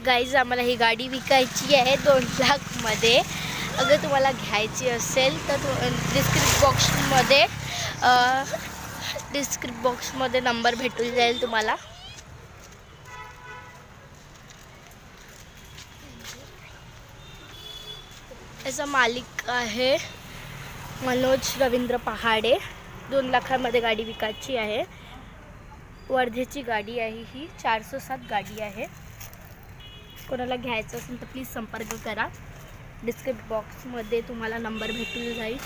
Guys आम्हाला ही गाडी विकायची आहे 2 लाखमध्ये. अगर तुम्हाला घ्यायची असेल तर डिस्क्रिप्शन बॉक्समध्ये नंबर भेटून जाईल तुम्हाला. याचा मालिक आहे मनोज रवींद्र पहाडे. 2 लाखामध्ये गाडी विकायची आहे. वर्धेची गाडी आहे ही, 407 गाडी आहे. कोणाला घ्यायचं असेल तर प्लीज संपर्क करा. डिस्क्रिप्शन बॉक्समध्ये तुम्हाला नंबर भेटून जाईल.